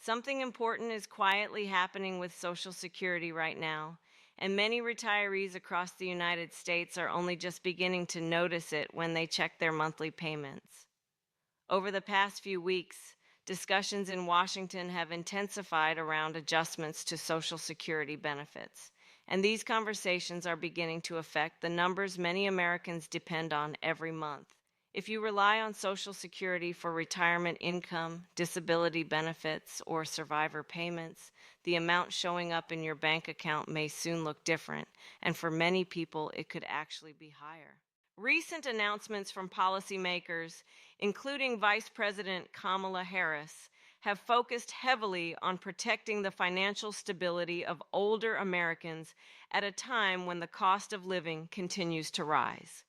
Something important is quietly happening with Social Security right now, and many retirees across the United States are only just beginning to notice it when they check their monthly payments. Over the past few weeks, discussions in Washington have intensified around adjustments to Social Security benefits, and these conversations are beginning to affect the numbers many Americans depend on every month. If you rely on Social Security for retirement income, disability benefits, or survivor payments, the amount showing up in your bank account may soon look different, and for many people, it could actually be higher. Recent announcements from policymakers, including Vice President Kamala Harris, have focused heavily on protecting the financial stability of older Americans at a time when the cost of living continues to rise.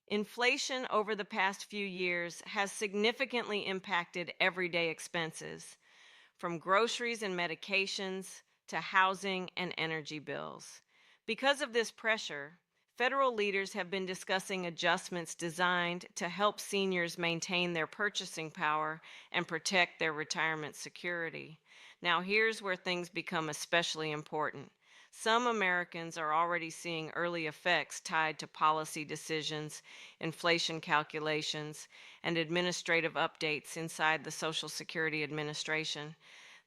Inflation over the past few years has significantly impacted everyday expenses, from groceries and medications to housing and energy bills. Because of this pressure, federal leaders have been discussing adjustments designed to help seniors maintain their purchasing power and protect their retirement security. Now, here's where things become especially important. Some Americans are already seeing early effects tied to policy decisions, inflation calculations, and administrative updates inside the Social Security Administration.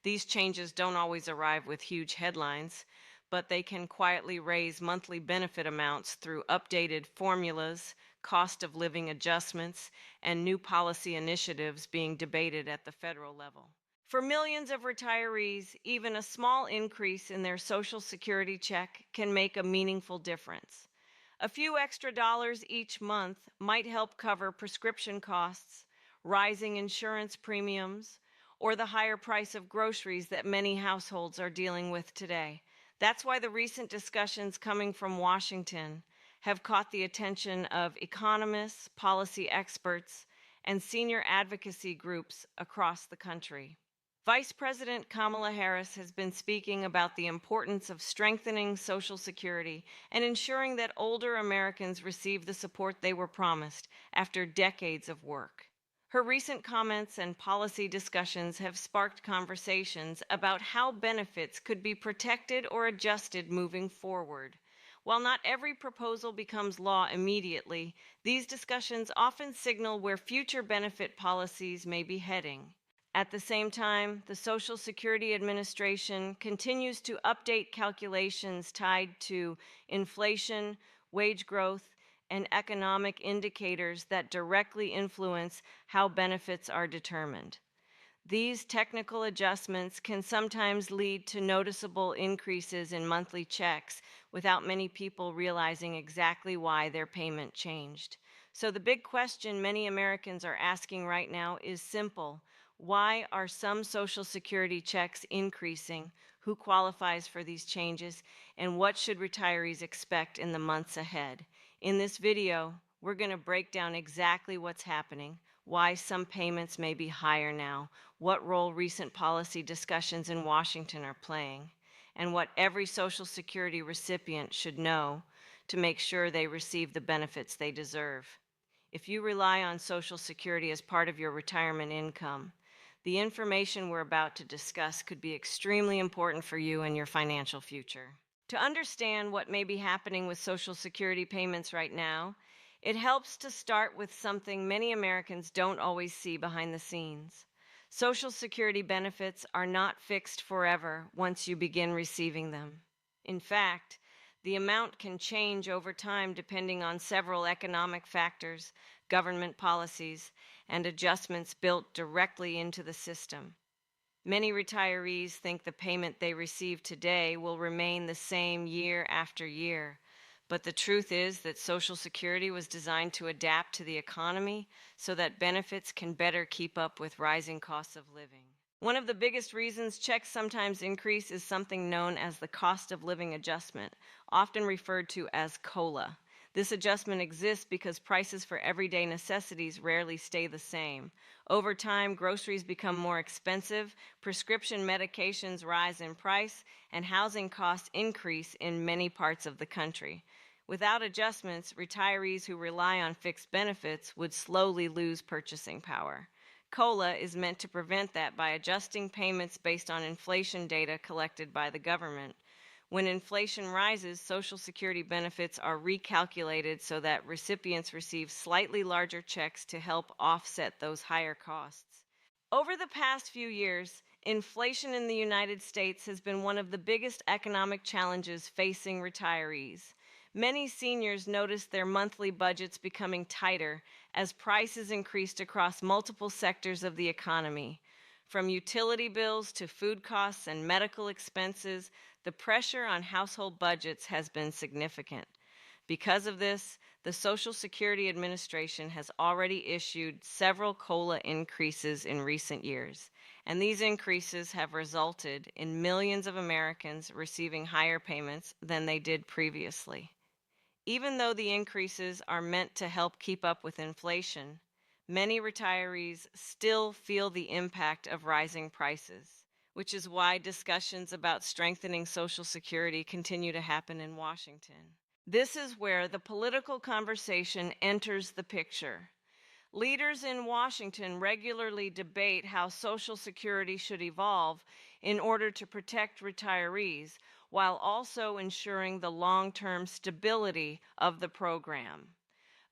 These changes don't always arrive with huge headlines, but they can quietly raise monthly benefit amounts through updated formulas, cost of living adjustments, and new policy initiatives being debated at the federal level. For millions of retirees, even a small increase in their Social Security check can make a meaningful difference. A few extra dollars each month might help cover prescription costs, rising insurance premiums, or the higher price of groceries that many households are dealing with today. That's why the recent discussions coming from Washington have caught the attention of economists, policy experts, and senior advocacy groups across the country. Vice President Kamala Harris has been speaking about the importance of strengthening Social Security and ensuring that older Americans receive the support they were promised after decades of work. Her recent comments and policy discussions have sparked conversations about how benefits could be protected or adjusted moving forward. While not every proposal becomes law immediately, these discussions often signal where future benefit policies may be heading. At the same time, the Social Security Administration continues to update calculations tied to inflation, wage growth, and economic indicators that directly influence how benefits are determined. These technical adjustments can sometimes lead to noticeable increases in monthly checks without many people realizing exactly why their payment changed. So the big question many Americans are asking right now is simple. Why are some Social Security checks increasing? Who qualifies for these changes? And what should retirees expect in the months ahead? In this video, we're going to break down exactly what's happening, why some payments may be higher now, what role recent policy discussions in Washington are playing, and what every Social Security recipient should know to make sure they receive the benefits they deserve. If you rely on Social Security as part of your retirement income, the information we're about to discuss could be extremely important for you and your financial future. To understand what may be happening with Social Security payments right now, it helps to start with something many Americans don't always see behind the scenes. Social Security benefits are not fixed forever once you begin receiving them. In fact, the amount can change over time depending on several economic factors, government policies, and adjustments built directly into the system. Many retirees think the payment they receive today will remain the same year after year, but the truth is that Social Security was designed to adapt to the economy so that benefits can better keep up with rising costs of living. One of the biggest reasons checks sometimes increase is something known as the cost of living adjustment, often referred to as COLA. This adjustment exists because prices for everyday necessities rarely stay the same. Over time, groceries become more expensive, prescription medications rise in price, and housing costs increase in many parts of the country. Without adjustments, retirees who rely on fixed benefits would slowly lose purchasing power. COLA is meant to prevent that by adjusting payments based on inflation data collected by the government. When inflation rises, Social Security benefits are recalculated so that recipients receive slightly larger checks to help offset those higher costs. Over the past few years, inflation in the United States has been one of the biggest economic challenges facing retirees. Many seniors noticed their monthly budgets becoming tighter as prices increased across multiple sectors of the economy. From utility bills to food costs and medical expenses, the pressure on household budgets has been significant. Because of this, the Social Security Administration has already issued several COLA increases in recent years, and these increases have resulted in millions of Americans receiving higher payments than they did previously. Even though the increases are meant to help keep up with inflation, many retirees still feel the impact of rising prices, which is why discussions about strengthening Social Security continue to happen in Washington. This is where the political conversation enters the picture. Leaders in Washington regularly debate how Social Security should evolve in order to protect retirees while also ensuring the long-term stability of the program.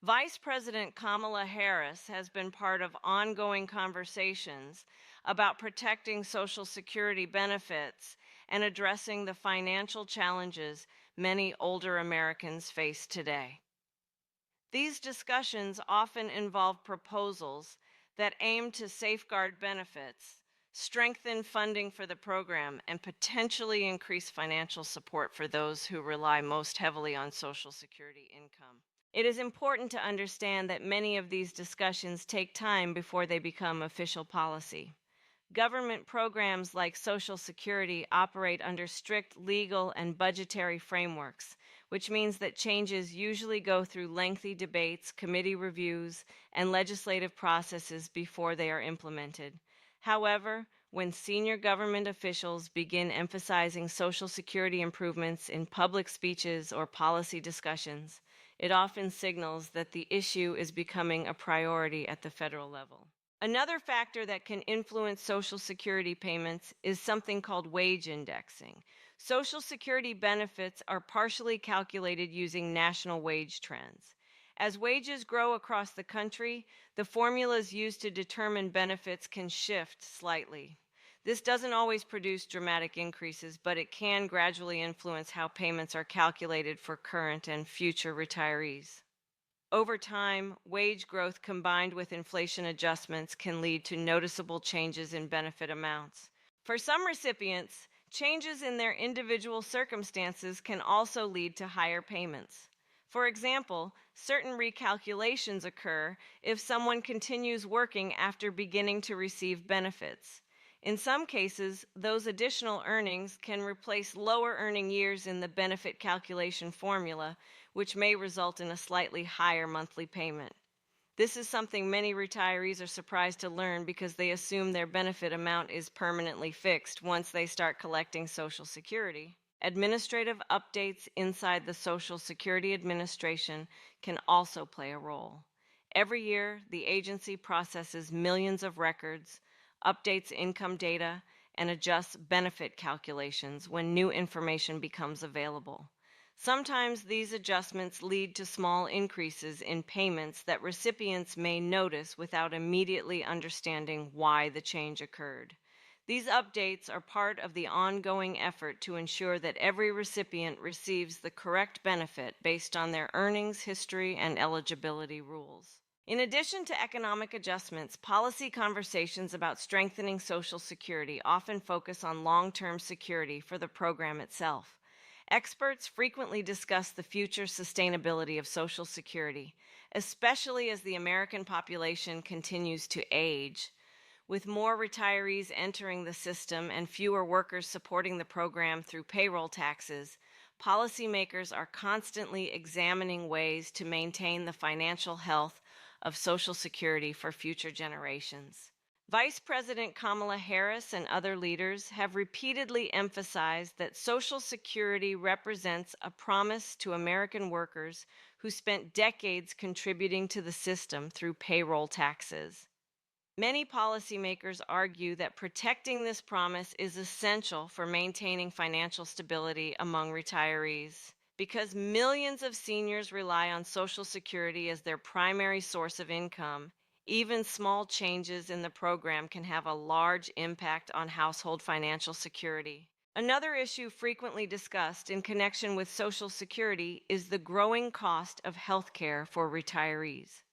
Vice President Kamala Harris has been part of ongoing conversations about protecting Social Security benefits and addressing the financial challenges many older Americans face today. These discussions often involve proposals that aim to safeguard benefits, strengthen funding for the program, and potentially increase financial support for those who rely most heavily on Social Security income. It is important to understand that many of these discussions take time before they become official policy. Government programs like Social Security operate under strict legal and budgetary frameworks, which means that changes usually go through lengthy debates, committee reviews, and legislative processes before they are implemented. However, when senior government officials begin emphasizing Social Security improvements in public speeches or policy discussions, it often signals that the issue is becoming a priority at the federal level. Another factor that can influence Social Security payments is something called wage indexing. Social Security benefits are partially calculated using national wage trends. As wages grow across the country, the formulas used to determine benefits can shift slightly. This doesn't always produce dramatic increases, but it can gradually influence how payments are calculated for current and future retirees. Over time, wage growth combined with inflation adjustments can lead to noticeable changes in benefit amounts. For some recipients, changes in their individual circumstances can also lead to higher payments. For example, certain recalculations occur if someone continues working after beginning to receive benefits. In some cases, those additional earnings can replace lower earning years in the benefit calculation formula, which may result in a slightly higher monthly payment. This is something many retirees are surprised to learn because they assume their benefit amount is permanently fixed once they start collecting Social Security. Administrative updates inside the Social Security Administration can also play a role. Every year, the agency processes millions of records, updates income data, and adjusts benefit calculations when new information becomes available. Sometimes these adjustments lead to small increases in payments that recipients may notice without immediately understanding why the change occurred. These updates are part of the ongoing effort to ensure that every recipient receives the correct benefit based on their earnings history and eligibility rules. In addition to economic adjustments, policy conversations about strengthening Social Security often focus on long-term security for the program itself. Experts frequently discuss the future sustainability of Social Security, especially as the American population continues to age. With more retirees entering the system and fewer workers supporting the program through payroll taxes, policymakers are constantly examining ways to maintain the financial health of Social Security for future generations. Vice President Kamala Harris and other leaders have repeatedly emphasized that Social Security represents a promise to American workers who spent decades contributing to the system through payroll taxes. Many policymakers argue that protecting this promise is essential for maintaining financial stability among retirees. Because millions of seniors rely on Social Security as their primary source of income, even small changes in the program can have a large impact on household financial security. Another issue frequently discussed in connection with Social Security is the growing cost of health care for retirees.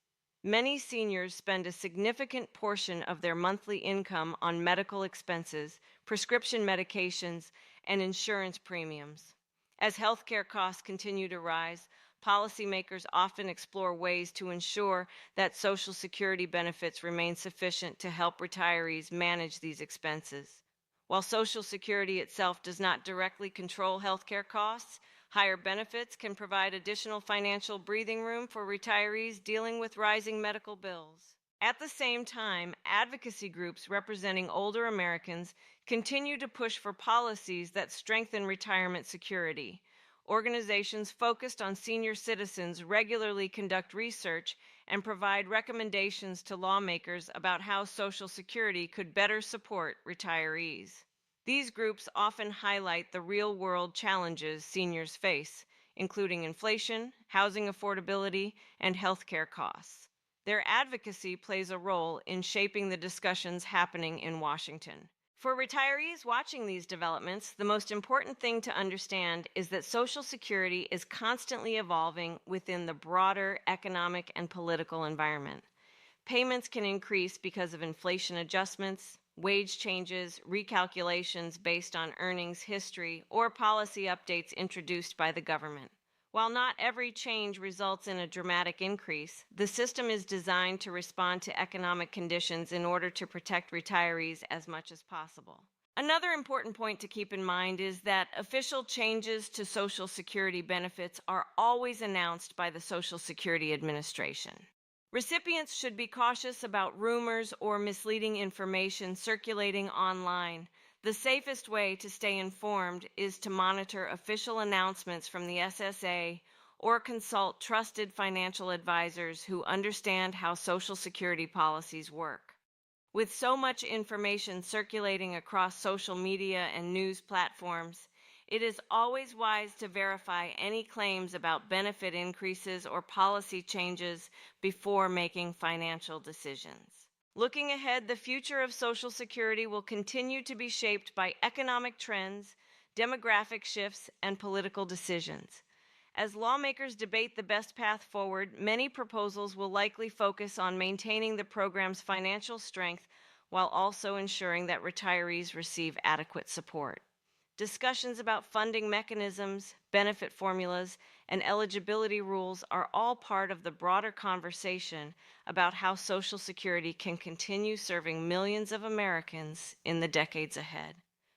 Many seniors spend a significant portion of their monthly income on medical expenses, prescription medications, and insurance premiums. As healthcare costs continue to rise, policymakers often explore ways to ensure that Social Security benefits remain sufficient to help retirees manage these expenses. While Social Security itself does not directly control healthcare costs, higher benefits can provide additional financial breathing room for retirees dealing with rising medical bills. At the same time, advocacy groups representing older Americans continue to push for policies that strengthen retirement security. Organizations focused on senior citizens regularly conduct research and provide recommendations to lawmakers about how Social Security could better support retirees. These groups often highlight the real world challenges seniors face, including inflation, housing affordability, and healthcare costs. Their advocacy plays a role in shaping the discussions happening in Washington. For retirees watching these developments, the most important thing to understand is that Social Security is constantly evolving within the broader economic and political environment. Payments can increase because of inflation adjustments, wage changes, recalculations based on earnings history, or policy updates introduced by the government. While not every change results in a dramatic increase, the system is designed to respond to economic conditions in order to protect retirees as much as possible. Another important point to keep in mind is that official changes to Social Security benefits are always announced by the Social Security Administration. Recipients should be cautious about rumors or misleading information circulating online. The safest way to stay informed is to monitor official announcements from the SSA or consult trusted financial advisors who understand how Social Security policies work. With so much information circulating across social media and news platforms, it is always wise to verify any claims about benefit increases or policy changes before making financial decisions. Looking ahead, the future of Social Security will continue to be shaped by economic trends, demographic shifts, and political decisions. As lawmakers debate the best path forward, many proposals will likely focus on maintaining the program's financial strength while also ensuring that retirees receive adequate support. Discussions about funding mechanisms, benefit formulas, and eligibility rules are all part of the broader conversation about how Social Security can continue serving millions of Americans in the decades ahead.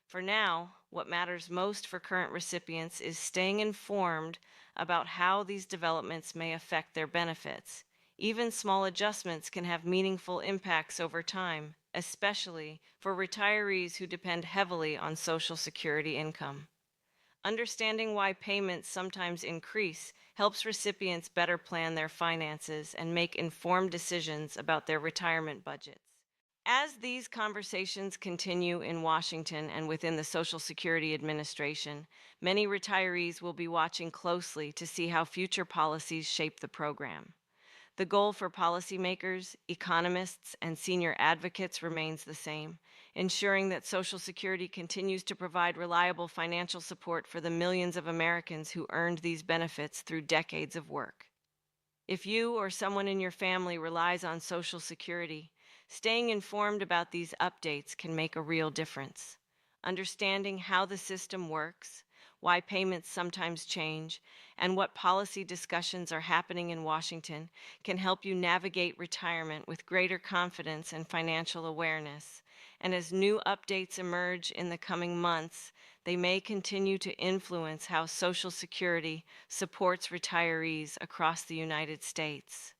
For now, what matters most for current recipients is staying informed about how these developments may affect their benefits. Even small adjustments can have meaningful impacts over time, especially for retirees who depend heavily on Social Security income. Understanding why payments sometimes increase helps recipients better plan their finances and make informed decisions about their retirement budgets. As these conversations continue in Washington and within the Social Security Administration, many retirees will be watching closely to see how future policies shape the program. The goal for policymakers, economists, and senior advocates remains the same, ensuring that Social Security continues to provide reliable financial support for the millions of Americans who earned these benefits through decades of work. If you or someone in your family relies on Social Security, staying informed about these updates can make a real difference. Understanding how the system works, why payments sometimes change, and what policy discussions are happening in Washington can help you navigate retirement with greater confidence and financial awareness. And as new updates emerge in the coming months, they may continue to influence how Social Security supports retirees across the United States.